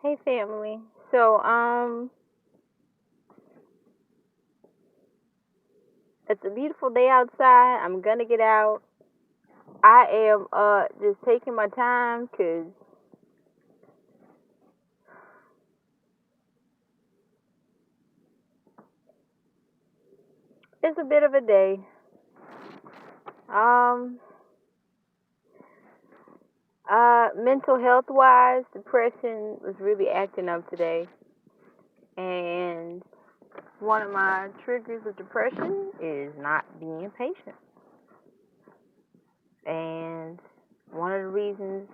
Hey family. So it's a beautiful day outside. I'm gonna get out. I am just taking my time 'cause it's a bit of a day. Um Mental health wise, depression was really acting up today. And one of my triggers of depression is not being patient. And one of the reasons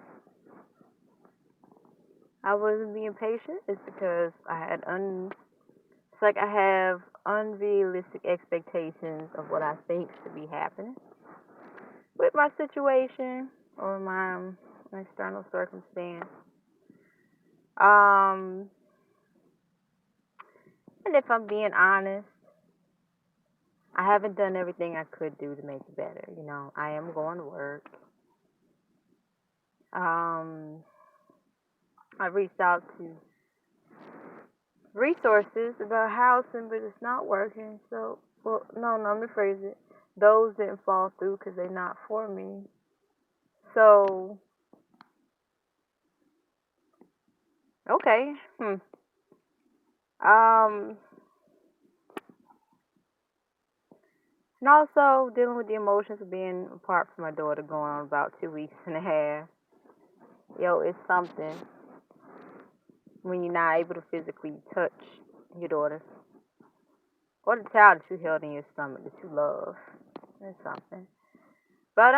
I wasn't being patient is because it's like I have unrealistic expectations of what I think should be happening with my situation or my external circumstance. Um, and if I'm being honest, I haven't done everything I could do to make it better. I am going to work. Um, I reached out to resources about housing, but it's not working. So, well, no, let me phrase it. Those didn't fall through because they're not for me. So, okay. Um, and also dealing with the emotions of being apart from my daughter going on about 2 weeks and a half. Yo, it's something when you're not able to physically touch your daughter or the child that you held in your stomach that you love. It's something. But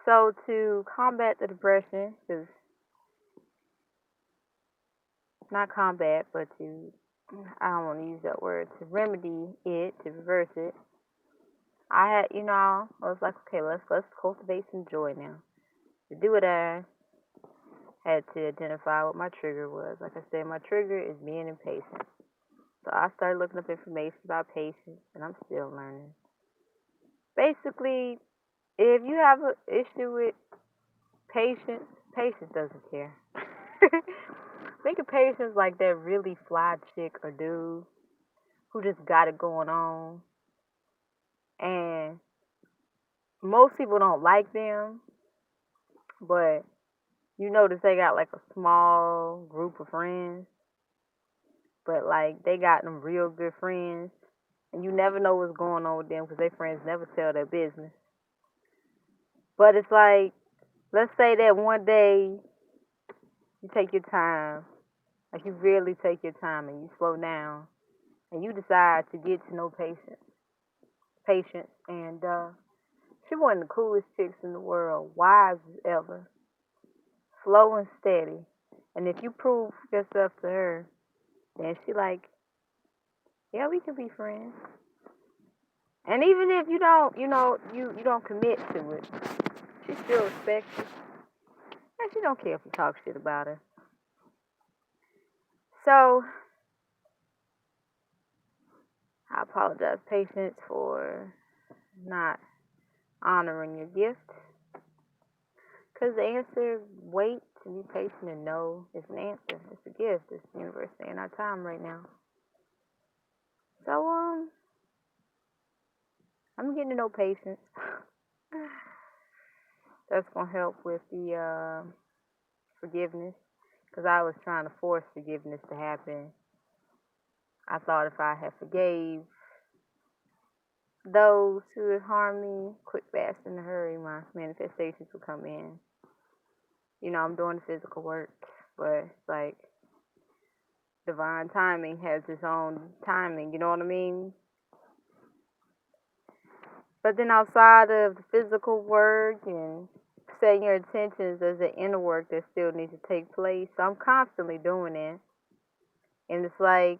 so to combat the depression, because not combat, but to I don't want to use that word, to remedy it, to reverse it. I was like, okay, let's cultivate some joy now. To do it, I had to identify what my trigger was. Like I said, my trigger is being impatient. So I started looking up information about patience, and I'm still learning. Basically, if you have an issue with patience, patience doesn't care. Think of patience like that really fly chick or dude who just got it going on, and most people don't like them, but you notice they got like a small group of friends, but like they got them real good friends, and you never know what's going on with them because their friends never tell their business. But it's like, let's say that one day you take your time, like you really take your time and you slow down, and you decide to get to know patience, and she one of the coolest chicks in the world, wise as ever, slow and steady. And if you prove yourself to her, then she like, yeah, we can be friends. And even if you don't, you don't commit to it, she still respects you. And she don't care if you talk shit about her. So, I apologize, Patience, for not honoring your gift. Because the answer, wait to be patient and know, is an answer. It's a gift. It's the universe saying our time right now. So, I'm getting to know Patience. That's going to help with the forgiveness. Because I was trying to force forgiveness to happen. I thought if I had forgave those who had harmed me, quick, fast, in a hurry, my manifestations would come in. I'm doing the physical work, but it's like divine timing has its own timing, you know what I mean? But then outside of the physical work and setting your intentions, there's the inner work that still needs to take place. So I'm constantly doing it. And it's like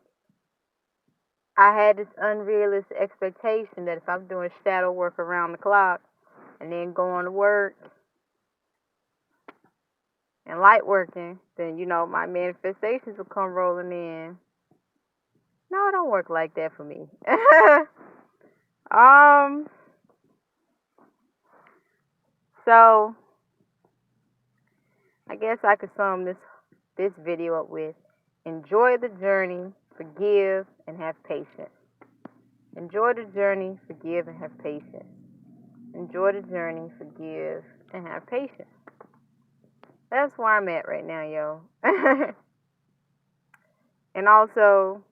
I had this unrealistic expectation that if I'm doing shadow work around the clock and then going to work and light working, then my manifestations will come rolling in. No, it don't work like that for me. um, So I guess I could sum this video up with: enjoy the journey, forgive, and have patience. Enjoy the journey, forgive, and have patience. Enjoy the journey, forgive, and have patience. That's where I'm at right now, yo. And also,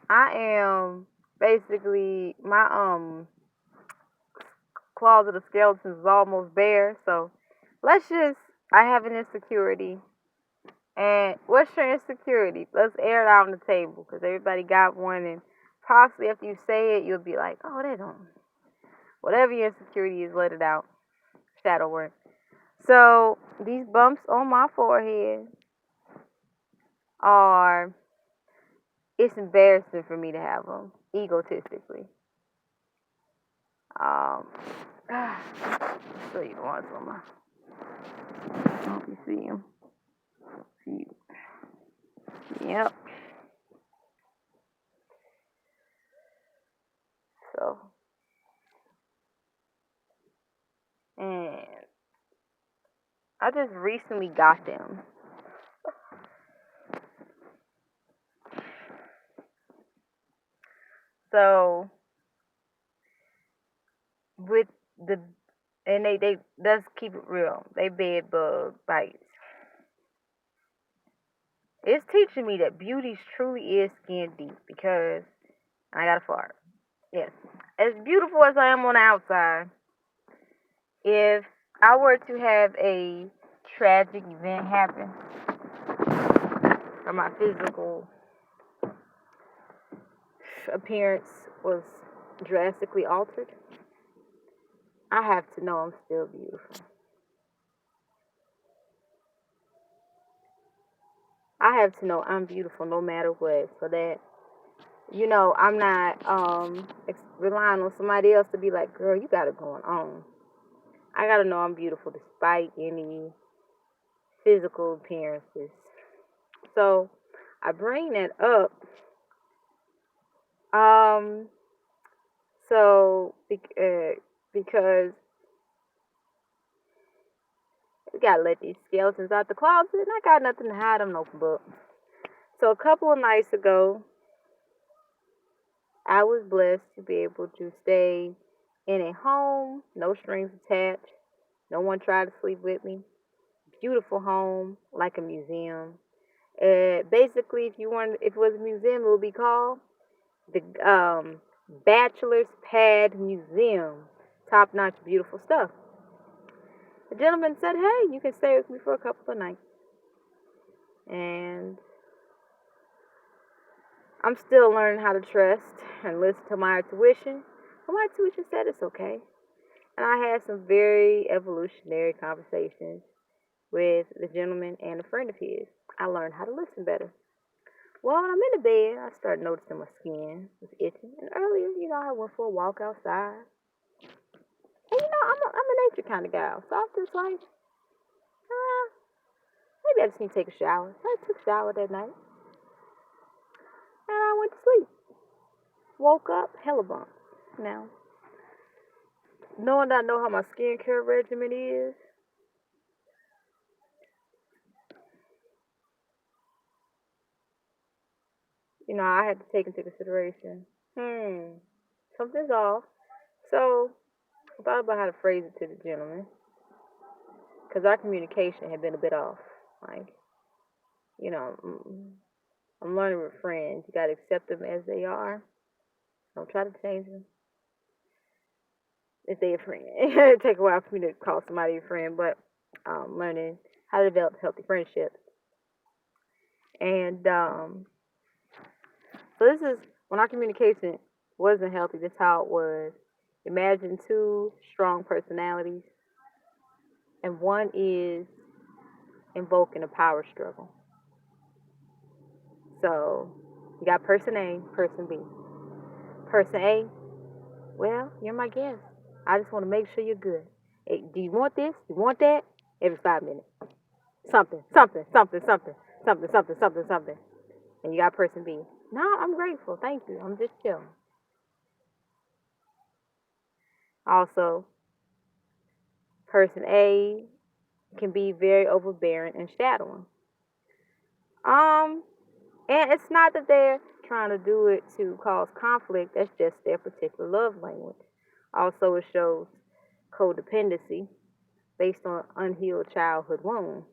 I am basically my closet of skeletons is almost bare. So let's just I have an insecurity. And what's your insecurity? Let's air it out on the table because everybody got one, and possibly after you say it, you'll be like, "Oh, they don't." Whatever your insecurity is, let it out. Shadow work. So these bumps on my forehead are. It's embarrassing for me to have them, egotistically. Um, show you the ones on my. I hope you see them. See. Yep. So, and I just recently got them. So with the and they let's keep it real. They bed bug bites. It's teaching me that beauty truly is skin deep because I got a fart. Yes. As beautiful as I am on the outside, if I were to have a tragic event happen or my physical appearance was drastically altered, I have to know I'm still beautiful. I have to know I'm beautiful no matter what, so that I'm not relying on somebody else to be like, girl, you got it going on. I gotta know I'm beautiful despite any physical appearances. So I bring that up. Um, because we gotta let these skeletons out the closet, and I got nothing to hide. I'm an open book. So a couple of nights ago, I was blessed to be able to stay in a home, no strings attached. No one tried to sleep with me. Beautiful home, like a museum. Basically, if it was a museum, it would be called the Bachelor's Pad Museum. Top notch, beautiful stuff. The gentleman said, "Hey, you can stay with me for a couple of nights," and I'm still learning how to trust and listen to my intuition. But my intuition said it's okay. And I had some very evolutionary conversations with the gentleman and a friend of his. I learned how to listen better. Well, when I'm in the bed, I started noticing my skin was itching. And earlier, I went for a walk outside. And I'm a nature kind of gal. So I was just like, maybe I just need to take a shower. So I took a shower that night. And I went to sleep. Woke up, hella bumps. Now, knowing that I know how my skincare regimen is, I had to take into consideration, something's off. So I thought about how to phrase it to the gentleman, because our communication had been a bit off. Like, you know, I'm learning with friends. You got to accept them as they are. Don't try to change them if they're a friend. It take a while for me to call somebody a friend, but learning how to develop healthy friendships. And so this is when our communication wasn't healthy. This is how it was. Imagine two strong personalities, and one is invoking a power struggle. So you got person A, person B. Person A, well, you're my guest. I just want to make sure you're good. Hey, do you want this? You want that? Every 5 minutes. Something, something, something, something, something, something, something, something. And you got person B. No, I'm grateful. Thank you. I'm just chilling. Also, Person A can be very overbearing and shadowing. Um, and it's not that they're trying to do it to cause conflict, that's just their particular love language. Also, it shows codependency based on unhealed childhood wounds.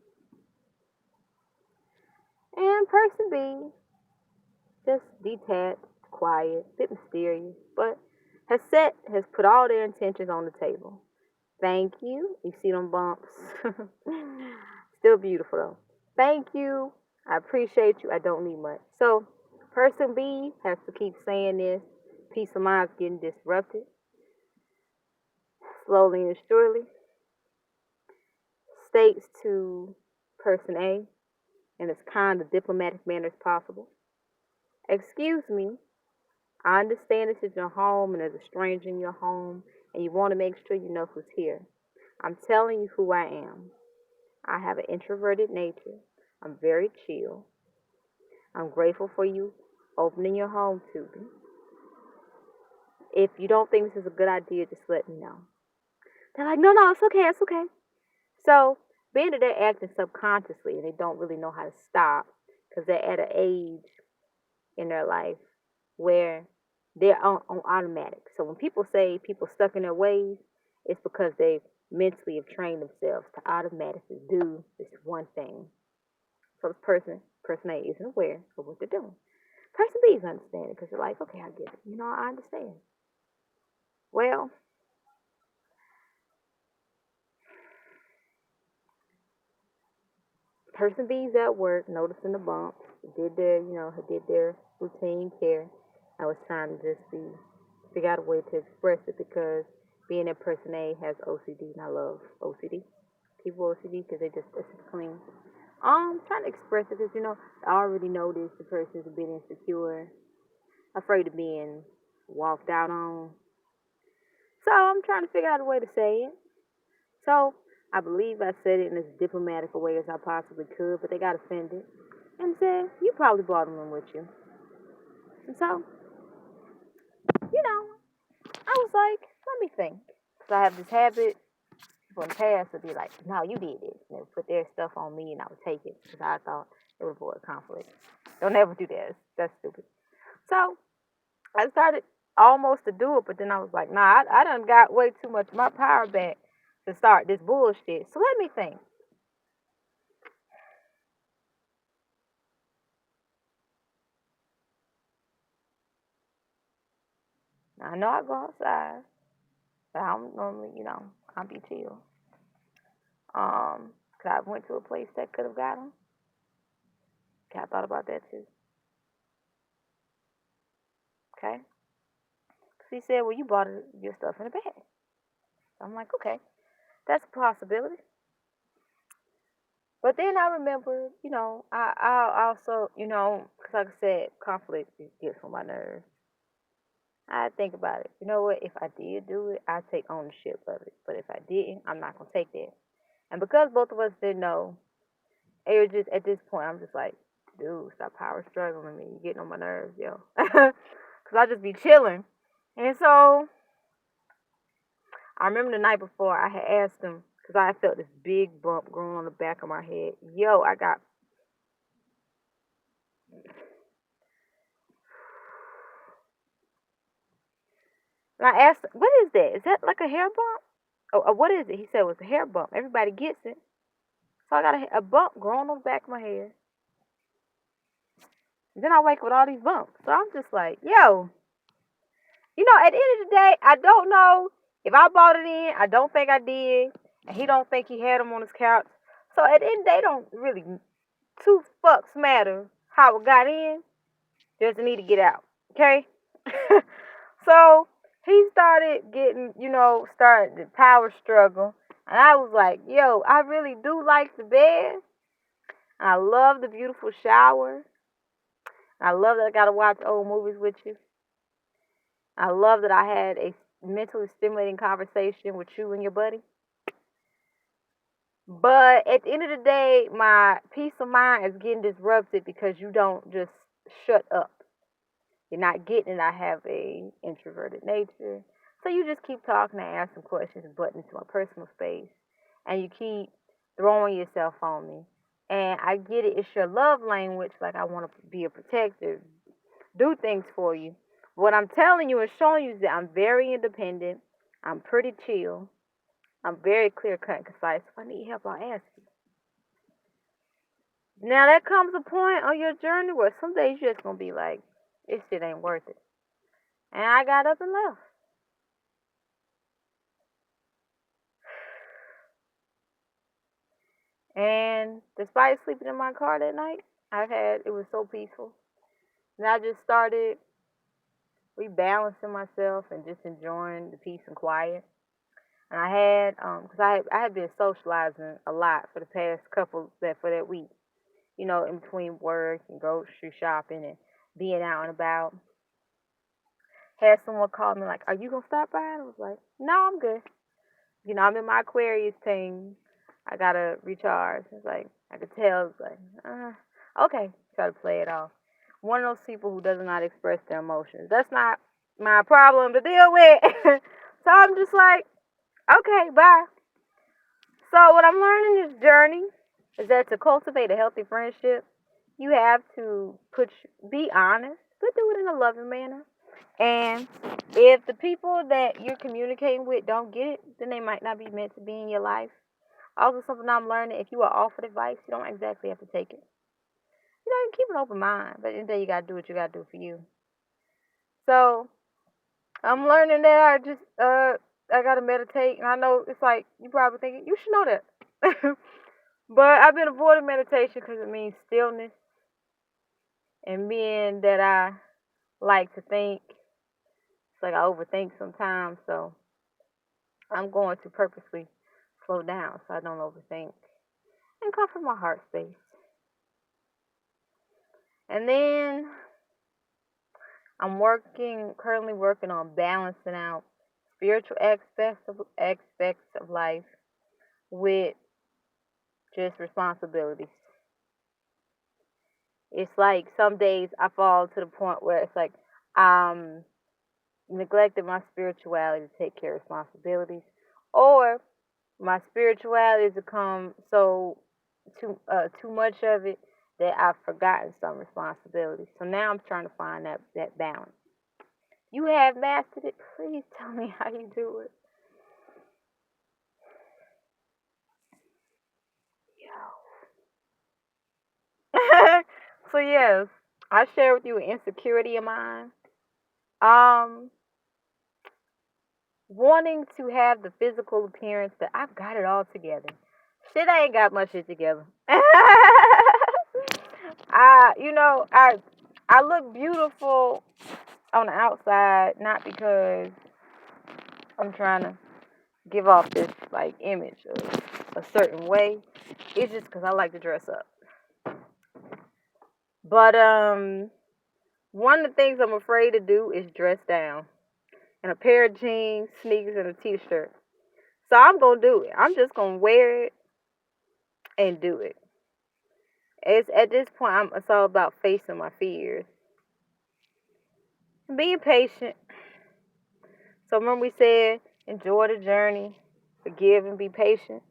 And person B, just detached, quiet, a bit mysterious, but has put all their intentions on the table. Thank you. You see them bumps? Still beautiful though. Thank you. I appreciate you. I don't need much. So, person B has to keep saying this. Peace of mind's getting disrupted slowly and surely. States to person A in as kind of diplomatic manner as possible. Excuse me. I understand this is your home and there's a stranger in your home and you want to make sure you know who's here. I'm telling you who I am. I have an introverted nature. I'm very chill. I'm grateful for you opening your home to me. If you don't think this is a good idea, just let me know. They're like, no, no, it's okay, it's okay. So, being that they're acting subconsciously and they don't really know how to stop because they're at an age in their life where they're on automatic. So, when people say people stuck in their ways, it's because they mentally have trained themselves to automatically do this one thing. So, person A isn't aware of what they're doing. Person B is understanding because they're like, okay, I get it. I understand. Well, person B's at work, noticing the bumps, did their routine care. I was trying to just figure out a way to express it because being that person A has OCD, and I love OCD. People with OCD because they just it's clean. Trying to express it because I already noticed the person's a bit insecure, afraid of being walked out on. So I'm trying to figure out a way to say it. So I believe I said it in as diplomatic a way as I possibly could, but they got offended and said, you probably brought them in with you. And so, you know, I was like, let me think. So I have this habit from the past to be like, no, you did this. And they would put their stuff on me and I would take it because I thought it would avoid conflict. Don't ever do that. That's stupid. So I started almost to do it, but then I was like, nah, I done got way too much of my power back to start this bullshit. So let me think. I know I go outside, but I don't normally, I'll be chill. 'Cause I went to a place that could have got him. Okay, I thought about that too. Okay. 'Cause he said, well, you bought your stuff in a bag. So I'm like, okay, that's a possibility. But then I remember, I also, 'cause like I said, conflict gets on my nerves. I think about it. You know what? If I did do it, I take ownership of it. But if I didn't, I'm not gonna take that. And because both of us didn't know, it was just at this point, I'm just like, dude, stop power struggling me. You're getting on my nerves, yo. Cause I just be chilling. And so I remember the night before, I had asked him because I felt this big bump growing on the back of my head. Yo, I got. And I asked, what is that? Is that like a hair bump? Oh, what is it? He said it was a hair bump. Everybody gets it. So I got a bump growing on the back of my head. And then I wake up with all these bumps. So I'm just like, yo, at the end of the day, I don't know if I bought it in. I don't think I did. And he don't think he had them on his couch. So at the end of the day, don't really two fucks matter how it got in. Just need to get out. Okay? So he started getting, started the power struggle. And I was like, yo, I really do like the bed. I love the beautiful shower. I love that I got to watch old movies with you. I love that I had a mentally stimulating conversation with you and your buddy. But at the end of the day, my peace of mind is getting disrupted because you don't just shut up. You're not getting it. I have a introverted nature. So you just keep talking and asking questions and butting into my personal space. and you keep throwing yourself on me. And I get it, it's your love language. Like, I want to be a protector, do things for you. What I'm telling you and showing you is that I'm very independent. I'm pretty chill. I'm very clear cut and concise. If I need help, I'll ask you. Now, there comes a point on your journey where some days you're just going to be like, this shit ain't worth it. And I got up and left. And despite sleeping in my car that night, it was so peaceful. And I just started rebalancing myself and just enjoying the peace and quiet. And I had, because I had been socializing a lot for the past for that week, in between work and grocery shopping and being out and about. Had someone call me like, "Are you gonna stop by?" And I was like, "No, I'm good. I'm in my Aquarius thing. I gotta recharge." It's like I could tell. It's like, okay, try to play it off. One of those people who does not express their emotions. That's not my problem to deal with. So I'm just like, okay, bye. So what I'm learning in this journey is that to cultivate a healthy friendship, you have to be honest, but do it in a loving manner. And if the people that you're communicating with don't get it, then they might not be meant to be in your life. Also, something I'm learning: if you are offered advice, you don't exactly have to take it. You keep an open mind, but in the day, you gotta do what you gotta do for you. So I'm learning that I gotta meditate, and I know it's like you probably thinking you should know that. But I've been avoiding meditation because it means stillness, and being that I like to think, it's like I overthink sometimes. So I'm going to purposely slow down so I don't overthink and come from my heart space. And then currently working on balancing out spiritual aspects of life with just responsibilities. It's like some days I fall to the point where it's like I'm neglecting my spirituality to take care of responsibilities, or my spirituality has become too much of it that I've forgotten some responsibilities. So now I'm trying to find that balance. You have mastered it. Please tell me how you do it. So yes, I share with you an insecurity of mine. Um, Wanting to have the physical appearance that I've got it all together. Shit, I ain't got much shit together. I look beautiful on the outside, not because I'm trying to give off this like image of a certain way. It's just because I like to dress up. But one of the things I'm afraid to do is dress down in a pair of jeans, sneakers, and a t-shirt. So I'm gonna do it. I'm just gonna wear it and do it. It's at this point, it's all about facing my fears and being patient. So remember we said, enjoy the journey, forgive and be patient.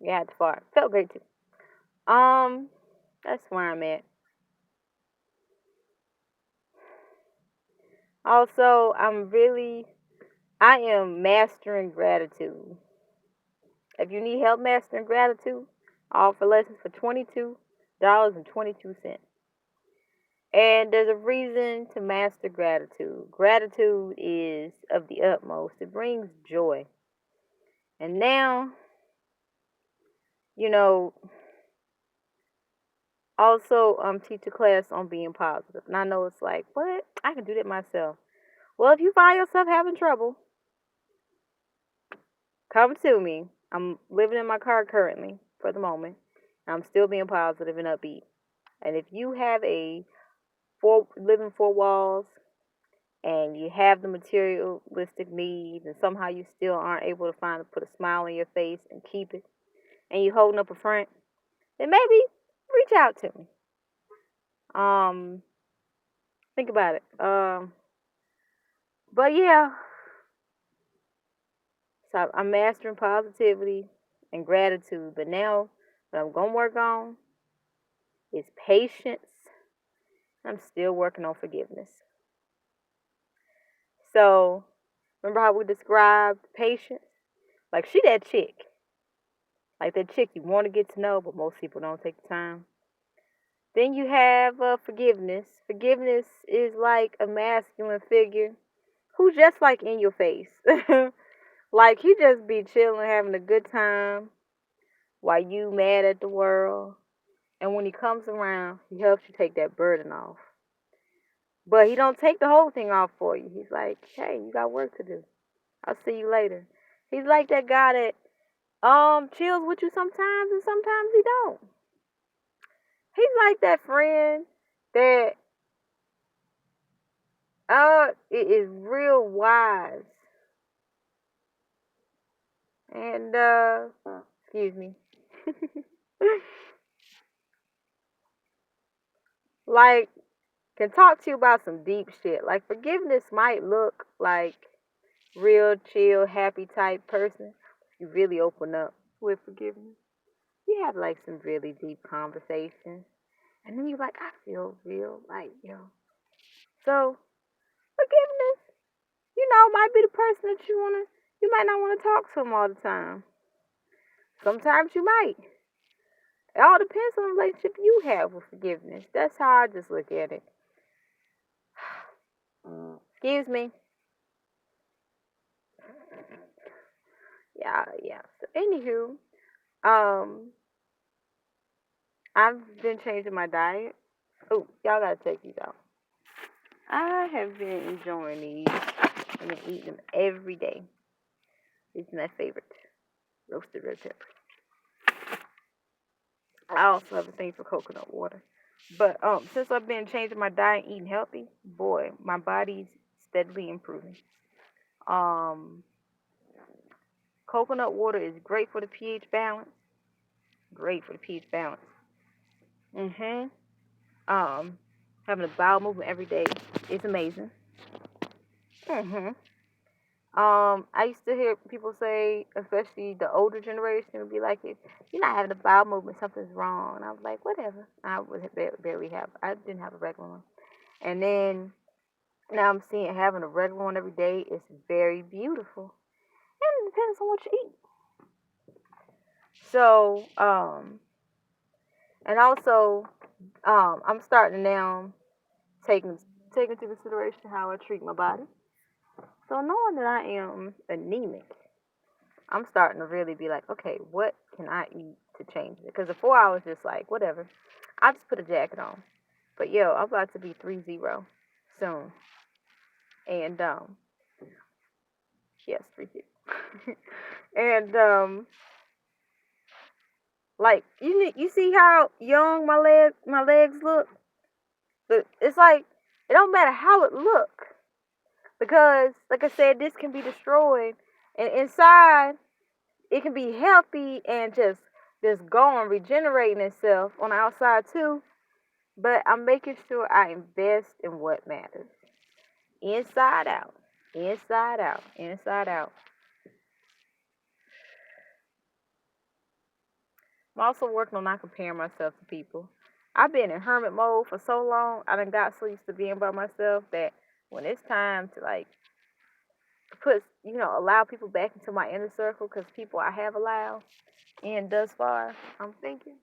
Yeah, it's far. Felt great too. That's where I'm at. Also, I am mastering gratitude. If you need help mastering gratitude, I offer lessons for $22.22. And there's a reason to master gratitude. Gratitude is of the utmost. It brings joy. And now, you know, also teach a class on being positive. And I know it's like, what? I can do that myself. Well, if you find yourself having trouble, come to me. I'm living in my car currently for the moment. I'm still being positive and upbeat. And if you have living four walls and you have the materialistic needs and somehow you still aren't able to put a smile on your face and keep it, and you holding up a front, then maybe reach out to me. Um, think about it. But yeah, so I'm mastering positivity and gratitude. But now, what I'm going to work on is patience. I'm still working on forgiveness. So, remember how we described patience? Like, she that chick. Like that chick you want to get to know, but most people don't take the time. Then you have forgiveness. Forgiveness is like a masculine figure who's just like in your face. Like he just be chilling, having a good time while you mad at the world. And when he comes around, he helps you take that burden off. But he don't take the whole thing off for you. He's like, hey, you got work to do. I'll see you later. He's like that guy that chills with you sometimes and sometimes he don't. He's like that friend that it is real wise. And excuse me. Like can talk to you about some deep shit. Like forgiveness might look like real chill, happy type person. You really open up with forgiveness. You have like some really deep conversations. And then you're like, I feel real like, yo. So forgiveness, might be the person that you might not want to talk to them all the time. Sometimes you might. It all depends on the relationship you have with forgiveness. That's how I just look at it. Excuse me. Yeah. So anywho, um, I've been changing my diet. Oh, y'all gotta check these out. I have been enjoying these. I've been eating them every day. These are my favorite. Roasted red pepper. I also have a thing for coconut water. But since I've been changing my diet, eating healthy, boy, my body's steadily improving. Um, Coconut water is great for the pH balance. Great for the pH balance. Mhm. Um, Having a bowel movement every day is amazing. Mhm. I used to hear people say, especially the older generation, would be like, if you're not having a bowel movement, something's wrong. And I was like, whatever. I would barely have. I didn't have a regular one. And then now I'm seeing having a regular one every day is very beautiful. And it depends on what you eat. So, and also, I'm starting now taking into consideration how I treat my body. So knowing that I am anemic, I'm starting to really be like, okay, what can I eat to change it? Because before I was just like, whatever, I'll just put a jacket on. But yo, I'm about to be 3-0 soon, and yes, 3-0. And like you see how young my legs look. But it's like it don't matter how it look because, like I said, this can be destroyed, and inside it can be healthy and just going regenerating itself on the outside too. But I'm making sure I invest in what matters, inside out, inside out, inside out. I'm also working on not comparing myself to people. I've been in hermit mode for so long. I done got so used to being by myself that when it's time to like allow people back into my inner circle, because people I have allowed in thus far, I'm thinking,